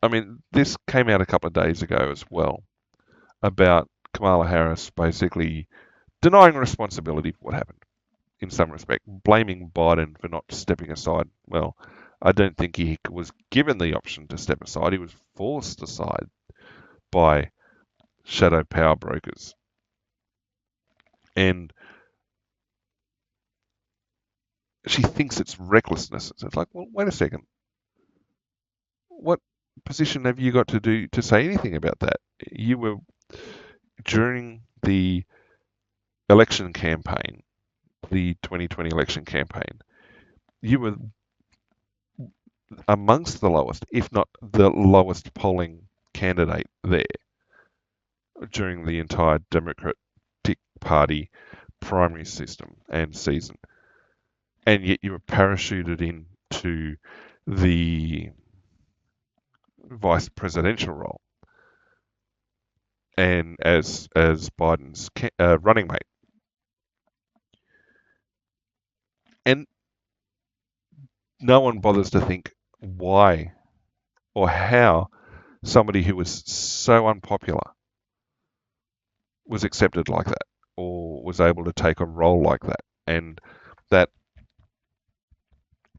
I mean, this came out a couple of days ago as well about Kamala Harris basically denying responsibility for what happened in some respect, blaming Biden for not stepping aside. Well, I don't think he was given the option to step aside. He was forced aside by shadow power brokers. And she thinks it's recklessness. So it's like, well, wait a second. What position have you got to say anything about that? You were during the election campaign, the 2020 election campaign, you were amongst the lowest, if not the lowest polling candidate there during the entire Democratic Party primary system and season. And yet you were parachuted into the vice presidential role and as Biden's running mate. And no one bothers to think why or how somebody who was so unpopular was accepted like that or was able to take a role like that. And that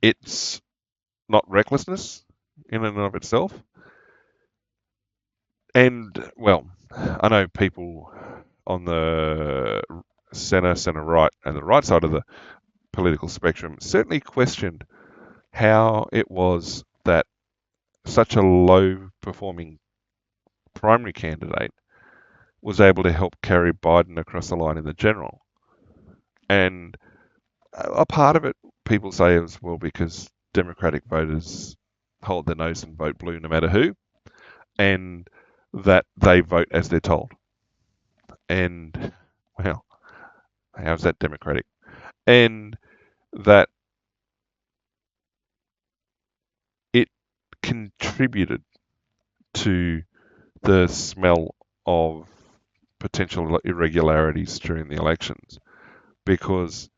it's not recklessness in and of itself. And, well, I know people on the center right, and the right side of the political spectrum certainly questioned how it was that such a low performing primary candidate was able to help carry Biden across the line in the general. And a part of it, people say, is, well, because Democratic voters hold their nose and vote blue no matter who, and that they vote as they're told. And, well, how's that democratic? And that it contributed to the smell of potential irregularities during the elections because,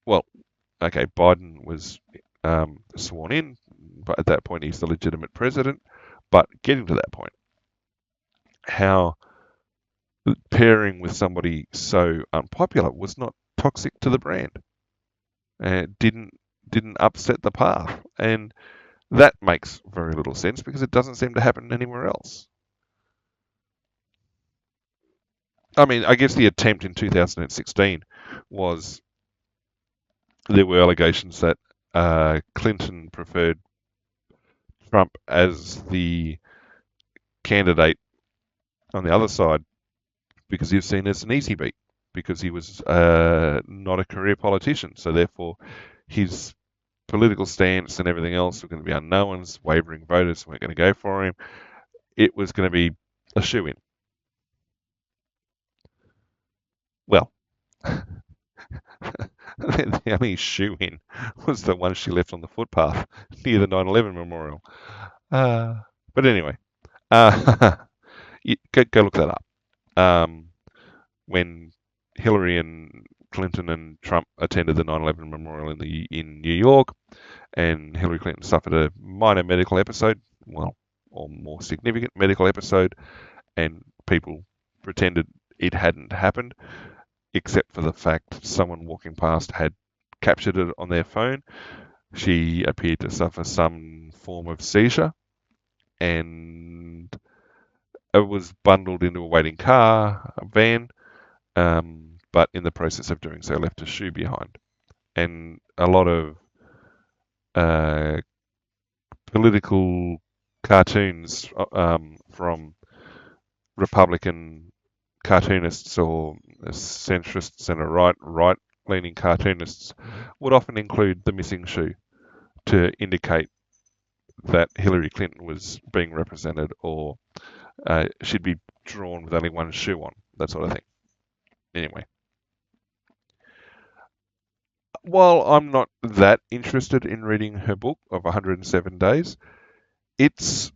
well, okay, Biden was sworn in, but at that point he's the legitimate president. But getting to that point, how pairing with somebody so unpopular was not toxic to the brand, and didn't upset the path, and that makes very little sense because it doesn't seem to happen anywhere else. I mean, I guess the attempt in 2016 was there were allegations that Clinton preferred Trump as the candidate on the other side because he was seen as an easy beat because he was not a career politician. So therefore, his political stance and everything else were going to be unknowns. Wavering voters weren't going to go for him. It was going to be a shoe-in. Well, the only shoe-in was the one she left on the footpath near the 9/11 memorial. Uh, but anyway, uh, go look that up. When Hillary and Clinton and Trump attended the 9/11 memorial in New York, and Hillary Clinton suffered a minor medical episode, well, or more significant medical episode, and people pretended it hadn't happened, except for the fact someone walking past had captured it on their phone. She appeared to suffer some form of seizure and was bundled into a waiting car, a van, but in the process of doing so left a shoe behind. And a lot of uh, political cartoons from Republican cartoonists or centrists and right leaning cartoonists would often include the missing shoe to indicate that Hillary Clinton was being represented or she'd be drawn with only one shoe on, that sort of thing. Anyway, while I'm not that interested in reading her book of 107 days, it's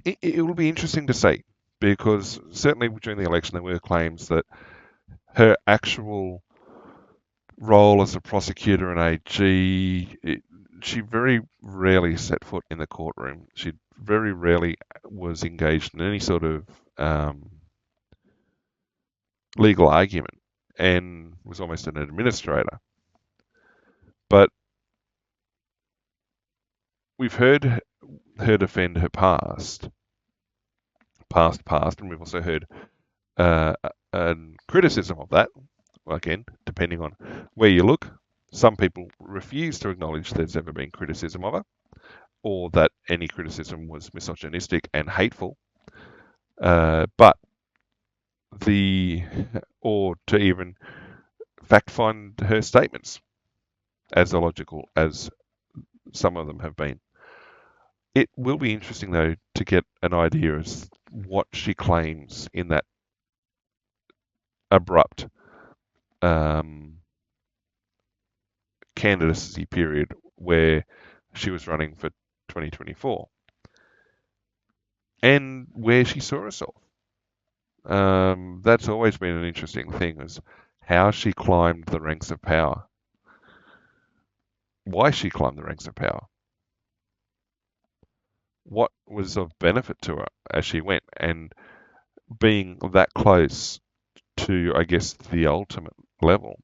it will be interesting to see because certainly during the election there were claims that her actual role as a prosecutor and AG she very rarely set foot in the courtroom. She very rarely was engaged in any sort of legal argument, and was almost an administrator. But we've heard her defend her past, and we've also heard uh, a criticism of that. Again, depending on where you look, some people refuse to acknowledge there's ever been criticism of her, or that any criticism was misogynistic and hateful. But or to even fact find her statements as illogical as some of them have been. It will be interesting, though, to get an idea as what she claims in that abrupt candidacy period where she was running for 2024 and where she saw herself. That's always been an interesting thing, is how she climbed the ranks of power, why she climbed the ranks of power, what was of benefit to her as she went, and being that close to, I guess, the ultimate level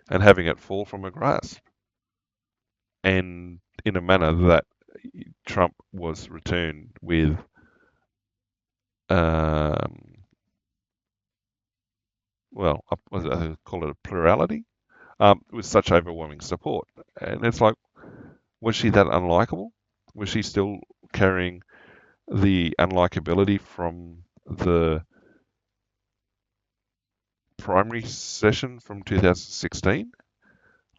and having it fall from her grasp, and in a manner that Trump was returned with well, I call it a plurality, with such overwhelming support. And it's like, was she that unlikable? Was she still carrying the unlikability from the primary session from 2016?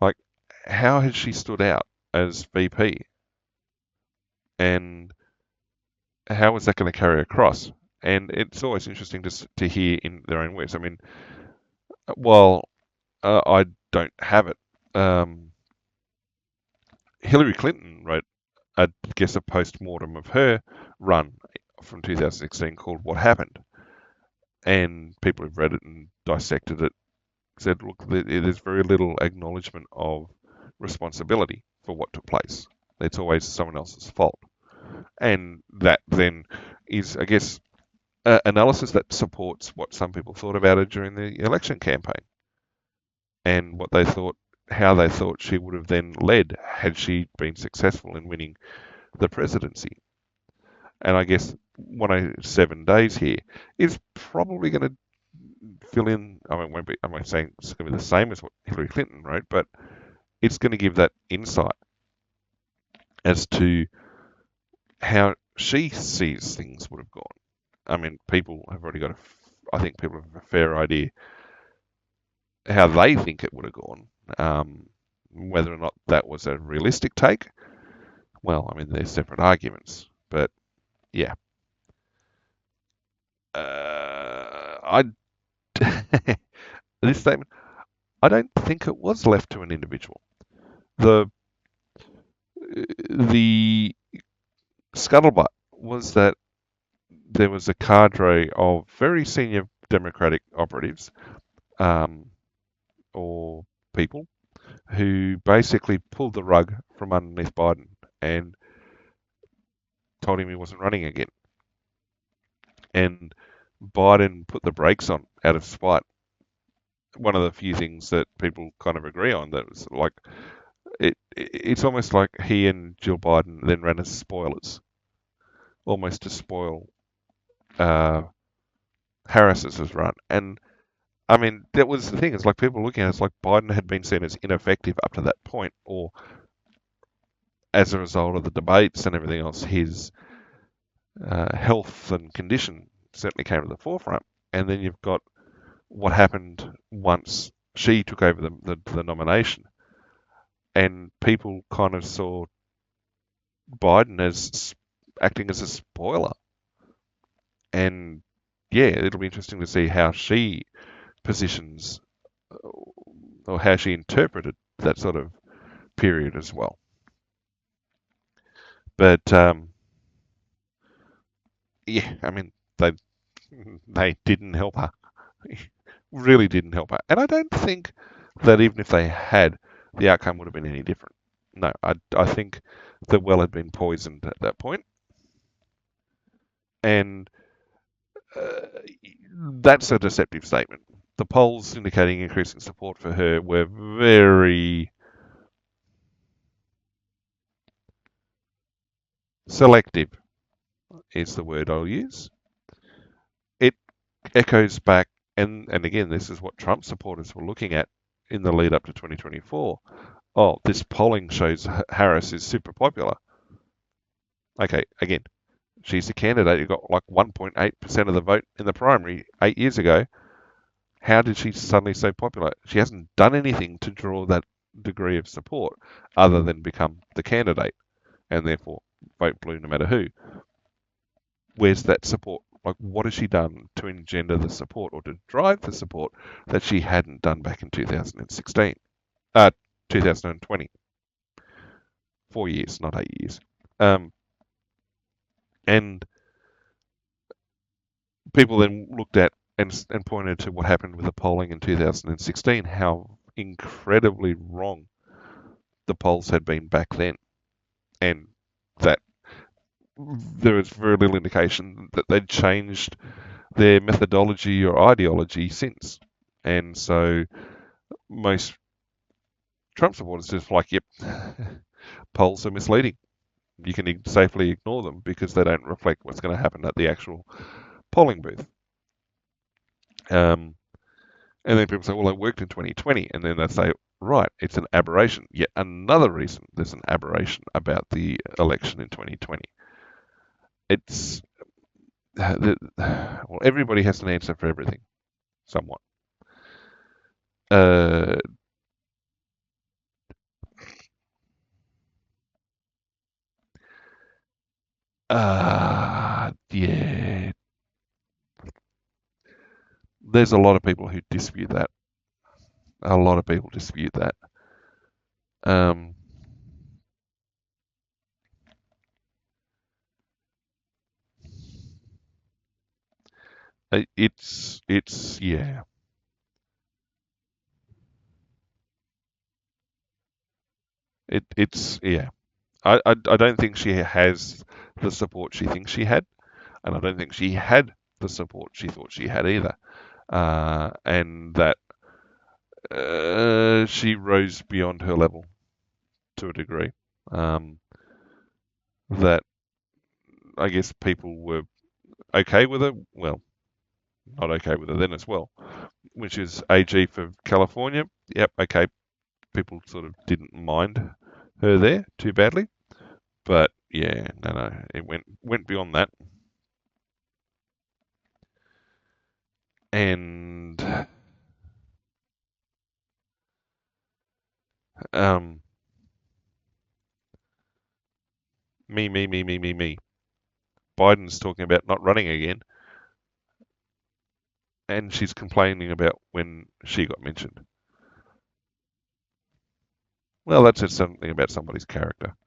Like, how had she stood out as VP? And how was that going to carry across? And it's always interesting to hear in their own words. I mean, while I don't have it, Hillary Clinton wrote, I guess, a post-mortem of her run from 2016 called What Happened. And people who've read it and dissected it said, look, there's very little acknowledgement of responsibility for what took place. It's always someone else's fault. And that then is, I guess, analysis that supports what some people thought about her during the election campaign and what they thought, how they thought she would have then led had she been successful in winning the presidency. And I guess 107 days here is probably going to fill in. I mean, won't be. I'm not saying it's going to be the same as what Hillary Clinton wrote, but it's going to give that insight as to how she sees things would have gone. I mean, people have already got I think people have a fair idea how they think it would have gone. Whether or not that was a realistic take, well, I mean, there's separate arguments, but yeah. I this statement, I don't think it was left to an individual. The scuttlebutt was that there was a cadre of very senior Democratic operatives, or people, who basically pulled the rug from underneath Biden and told him he wasn't running again. And Biden put the brakes on out of spite. One of the few things that people kind of agree on, that was like, it's almost like he and Jill Biden then ran as spoilers, almost to spoil Harris's run. And I mean, that was the thing. It's like people looking at it, it's like Biden had been seen as ineffective up to that point, or as a result of the debates and everything else, his health and condition certainly came to the forefront. And then you've got what happened once she took over the nomination, and people kind of saw Biden as acting as a spoiler. And yeah, it'll be interesting to see how she positions, or how she interpreted that sort of period as well. But yeah, I mean, they didn't help her, really didn't help her, and I don't think that even if they had, the outcome would have been any different. No, I think the well had been poisoned at that point, and uh, that's a deceptive statement. The polls indicating increasing support for her were very selective, is the word I'll use. It echoes back, and again, this is what Trump supporters were looking at in the lead up to 2024. Oh, this polling shows Harris is super popular. Okay, again, she's a candidate who got like 1.8% of the vote in the primary 8 years ago. How did she suddenly so popular? She hasn't done anything to draw that degree of support other than become the candidate and therefore vote blue no matter who. Where's that support? Like, what has she done to engender the support or to drive the support that she hadn't done back in 2016? 2020. 4 years, not 8 years. And people then looked at and pointed to what happened with the polling in 2016, how incredibly wrong the polls had been back then, and that there was very little indication that they'd changed their methodology or ideology since. And so most Trump supporters just like, yep, polls are misleading. You can safely ignore them because they don't reflect what's going to happen at the actual polling booth. And then people say, well, it worked in 2020. And then they say, right, it's an aberration. Yet another reason there's an aberration about the election in 2020. It's, well, everybody has an answer for everything, somewhat. Uh, yeah, there's a lot of people who dispute that. A lot of people dispute that. Um, it's yeah. It's yeah. I don't think she has the support she thinks she had, and I don't think she had the support she thought she had either. And that she rose beyond her level to a degree. Um, that I guess people were okay with her. Well, not okay with her then as well, which is AG for California. Yep, okay. People sort of didn't mind her there too badly, but yeah, no, it went beyond that, and um, me. Biden's talking about not running again, and she's complaining about when she got mentioned. Well, that says something about somebody's character.